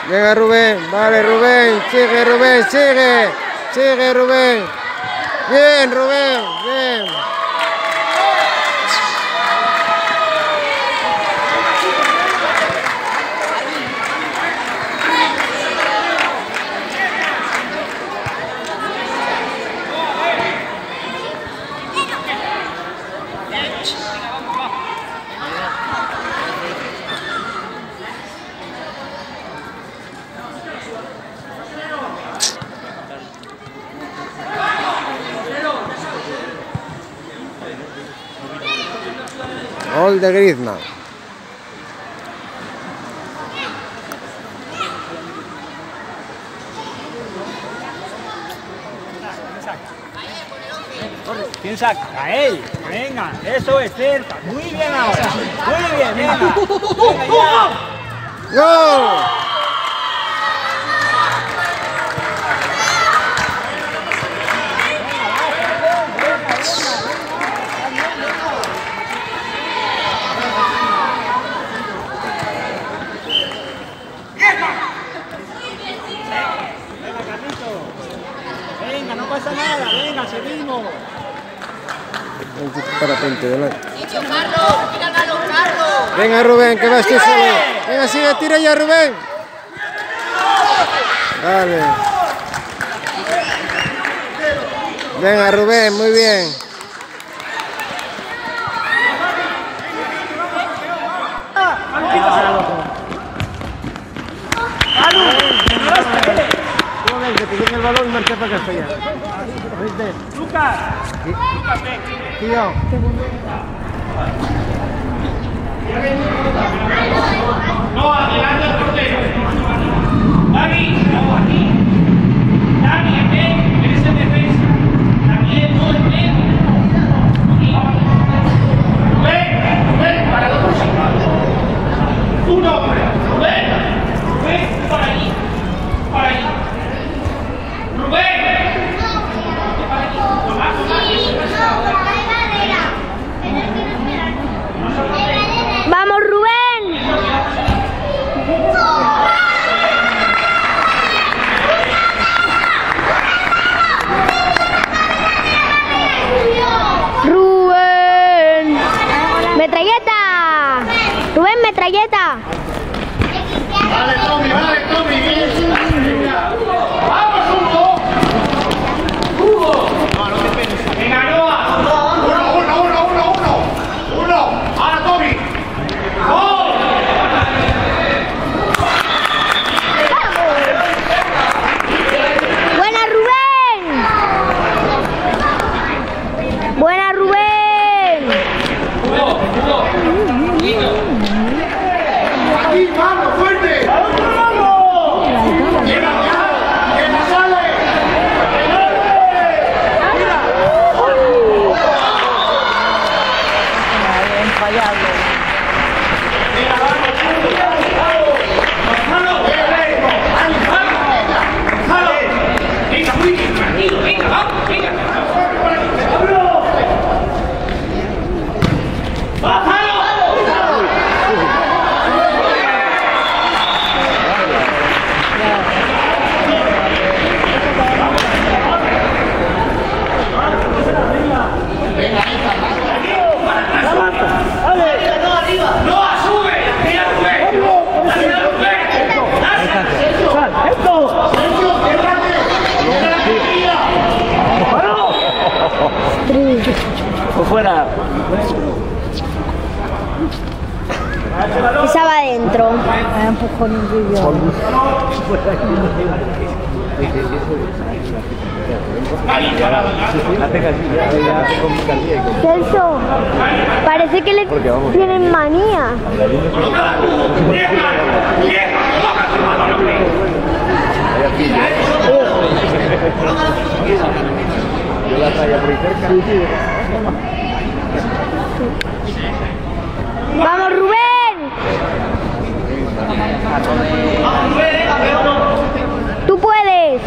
Venga Rubén, vale Rubén, sigue, sigue Rubén. Bien Rubén, bien. Gol de Griezmann. ¿Quién saca? A él. Venga, eso es cerca. Muy bien ahora. Muy bien, venga. Venga ya. ¡Gol! Venga, no pasa nada, venga, seguimos. Parapente delante. Carlos, mira Carlos. Venga Rubén, que vas tú solo. Venga, sigue, tira ya Rubén. Vale. Venga Rubén, muy bien. Que te den el balón y marcha para Castellano. Lucas. Lucas, ven. Tío. No, adelante el portero. Dani, no, aquí. Dani, ven, eres el defensa. También, no, ven. Ven, para los dos. Un hombre, ven, para allí. Para allí. ¡Vamos, Rubén! ¡Rubén! ¡Metralleta! ¡Rubén, metralleta! Vale, Tommy, ¡vamos, Hugo! ¡Hugo! ¡Venga, Noah! ¡Uno! ¡Ahora, Tommy! ¡Gol! ¡Buena, Rubén! ¡Buena, Rubén! ¡Aquí, vamos, fuerte! Fuera. Estaba adentro. Celso, parece que le tienen manía. Yo la traía por ahí cerca. ¡Vamos, Rubén! ¡Tú puedes!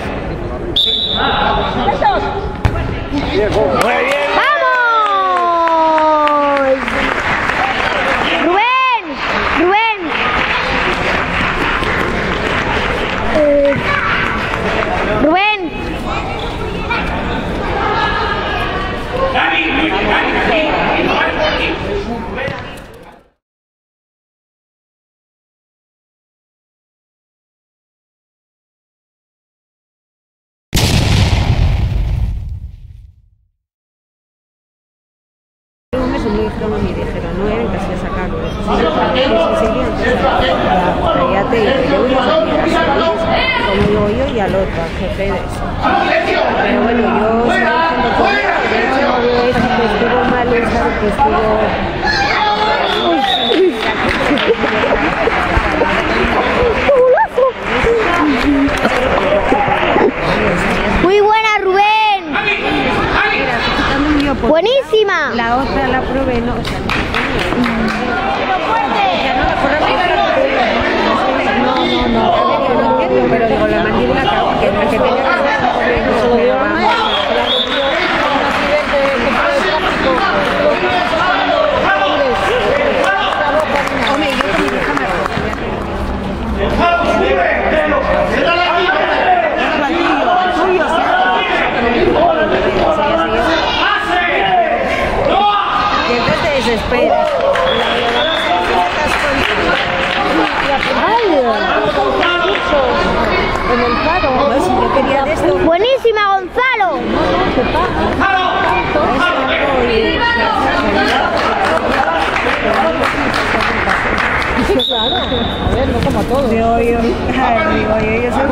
Muy bien. ¡Vamos! ¡Rubén! ¡Rubén! se me dijeron a mí, dijeron, no era que se sacaron. Cállate, y yo voy a como digo yo y al otro, al jefe de eso. Pero bueno, yo estaba haciendo todo, de hecho, que estuvo mal, que estuvo... Muy buena, Rubén. Buenísima. La otra la probé, no, o sea, no, pero digo, la mandíbula que tenía que ver Buenísima, Gonzalo. Claro, a ver, no como todos. Digo, yo soy porque yo no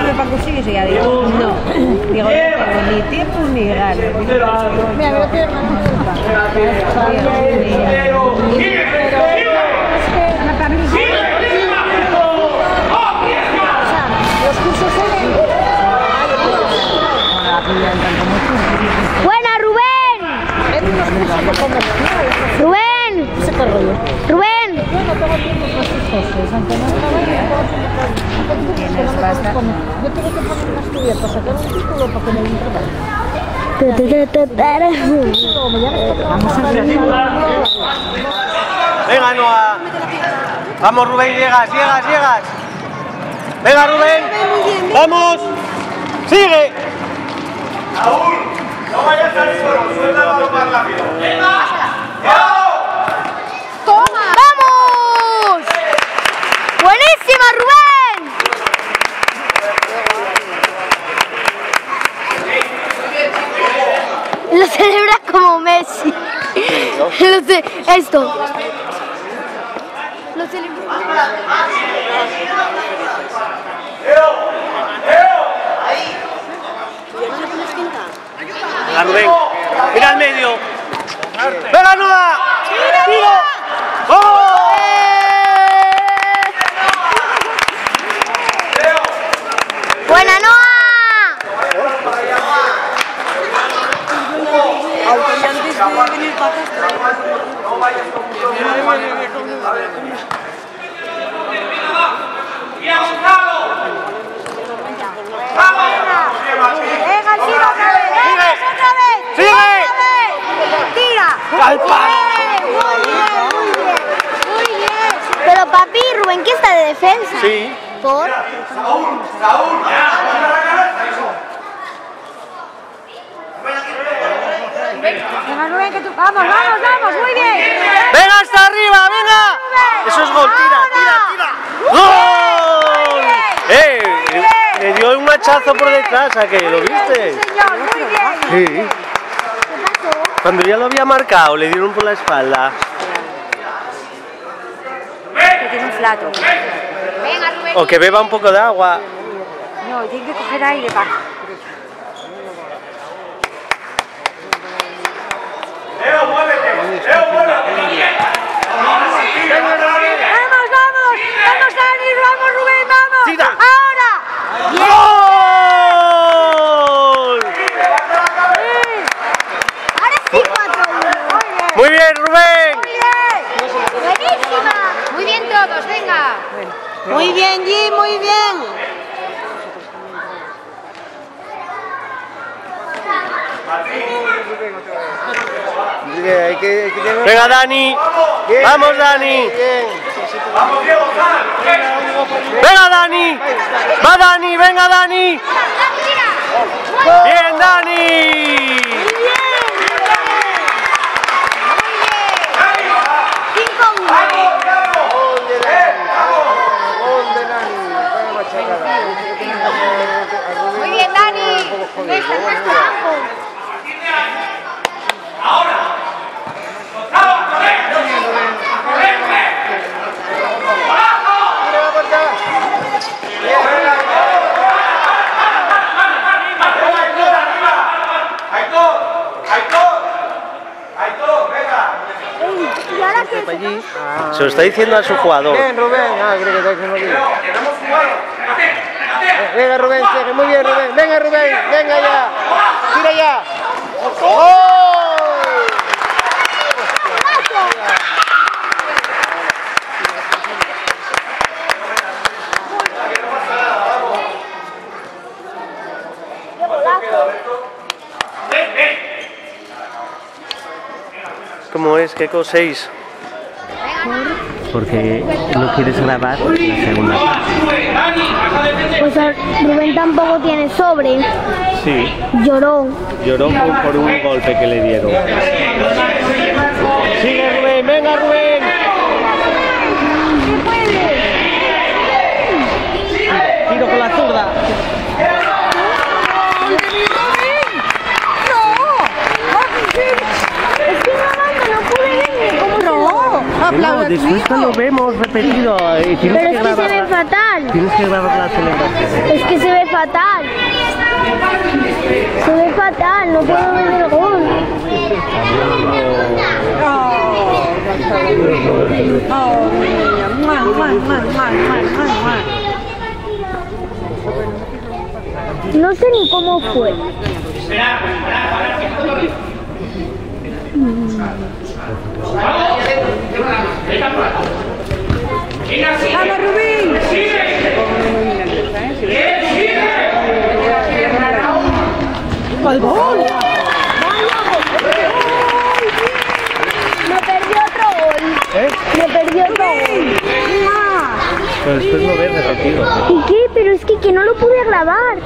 me pago y ya digo, no. Digo, no tengo ni tiempo ni ganas. Mira, veo que los cursos Buena, Rubén. Rubén. Rubén. yo no tengo tiempo para sus cosas, aunque no trabaje, yo tengo que poner unas cubiertas, sacar un título para que me den trabajo. Venga, Noah. Vamos, Rubén, llegas. Venga, Rubén. Vamos. Sigue. Raúl, no vayas al suelo, suéltalo más rápido. ¡Venga! ¡Vamos! Buenísima, Rubén. Lo celebra como Messi. Esto. Lo celebra. Venga, Rubén. Mira al medio. Venga, Noah. Tiro. ¡Vamos! Buena, Noah. Venga, el tiro otra vez. Otra vez. ¡Sigue! Tira. ¡Al palo! Muy bien. Pero papi, Rubén, ¿qué está de defensa? Sí. ¿Por? Venga, Rubén, que tú... Vamos, muy bien. ¡Venga hasta arriba, venga! Eso es gol, tira. ¡Gol! Le dio un hachazo por detrás, ¿a qué? ¿Lo viste? Señor, muy bien. Sí. ¿Qué pasó? Cuando ya lo había marcado, le dieron por la espalda. Que tiene un flato. Venga, Rubén. O que beba un poco de agua. No, tiene que coger aire para... Leo, muévete. Vamos, Dani, vamos, Rubén, vamos. Tira. Ahora. ¡Gol! Ahora sí, 4-1. Muy bien, Rubén. Muy bien. Buenísima. Muy bien todos, venga. Muy bien, Jim, muy bien. Venga, Dani. Vamos, Dani. Vamos, Diego, sal. Venga, Dani. Va, Dani. Venga, Dani. Bien, Dani. 5-1. Muy bien, Dani. Está más abajo. Ahora. Se lo está diciendo a su jugador. Bien, Rubén. Ah, creo que está diciendo bien. Venga, Rubén, sigue. Muy bien, Rubén. Venga, Rubén. Venga ya. Tira ya. ¡Oh! ¿Cómo es? ¿Qué coséis? Porque no quieres grabar la segunda parte. Pues Rubén tampoco tiene sobre. Sí, Lloró. lloró por un golpe que le dieron. Sigue Rubén, venga Rubén. Tiro con la zurda. No, después cuando vemos repetido, tienes Pero que es que se grabar ve fatal. tienes que grabar la celebración. Es que se ve fatal. Se ve fatal, no puedo ver el gol. No sé ni cómo fue. ¡Vamos, Rubín! ¡Al gol! Me perdió otro gol. Me perdió otro gol. Pero después lo ves repetido. ¿Y qué? Pero es que no lo pude grabar.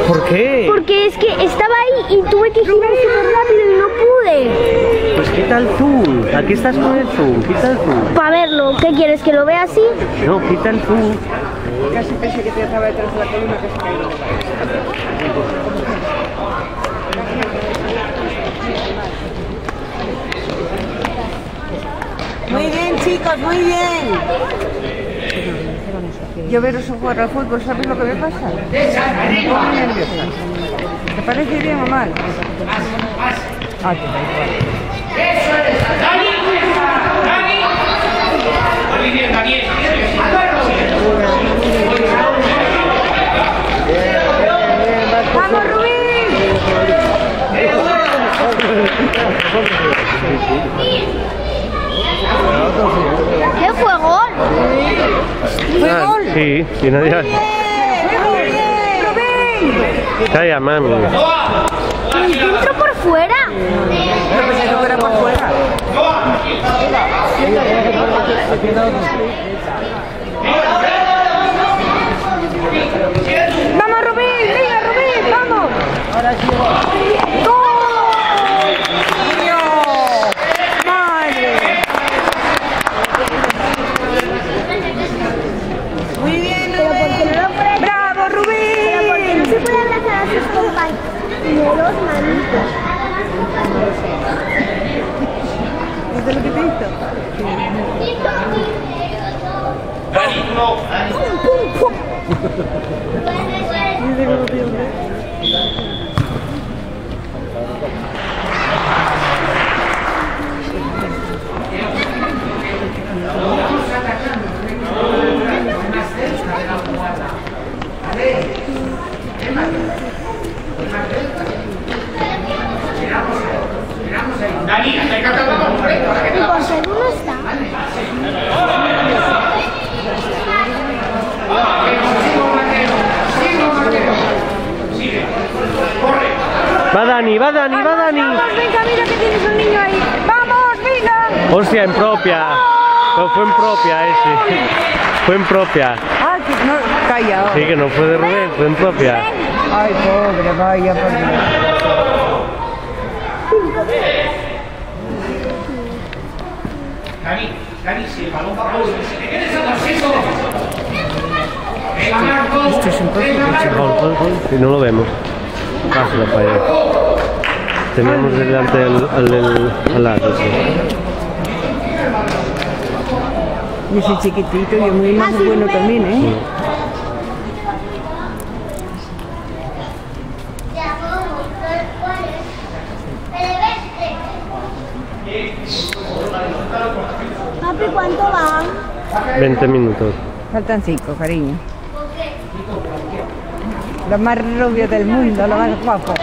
¿Por qué? Porque es que estaba ahí y tuve que girar súper rápido y no pude. Pues quita el zoom. Aquí estás con el zoom. Quita el zoom. Para verlo, ¿qué quieres? ¿Que lo vea así? No, quita el zoom. Casi pensé que te estaba detrás de la columna que se cayó. Muy bien, chicos, muy bien. Yo veros jugar al fútbol, ¿sabes lo que me pasa? Me pongo nerviosa. ¿Te parece bien o mal? Ah, que da igual. Muy bien, Daniel. ¡Vamos, Rubín! ¿Qué fue gol? ¡Fue gol! Sí, y nadie... ¡Rubín! Calla, mami. ¿Entró por fuera? Yo pensé que fuera por fuera. ¡Vamos, Rubín! ¡Venga, Rubín! ¡Vamos! ¡Gol! ¡Dios! ¡Madre! Muy bien, Rubén. ¡Bravo, Rubín! Porque no se puede abrazar a sus compañeros, manitos. ¿Viste lo que te hizo? Dani, acércate al balón, hombre, para que te la ¿Por pase. qué no está? Va Dani, va Dani, va Dani. ¡Vamos, venga, mira que tienes un niño ahí! ¡Vamos, venga! Hostia, en propia. No fue en propia ese. Fue en propia. ¡Ah, que no! ¡Calla! Sí, que no fue de Rubén, fue en propia. ¡Ay, pobre, vaya, por Dios! Dani, si el balón va a si te quedes atrás, eso. Venga, Marco. Esto es un poco Gol, gol, gol. Si no lo vemos. Pásalo para allá. Teníamos delante al lado, sí. Y ese chiquitito y es muy más bueno también, ¿eh? Papi, ¿cuánto van? 20 minutos. Faltan 5, cariño. Lo más rubio del mundo, lo más guapo.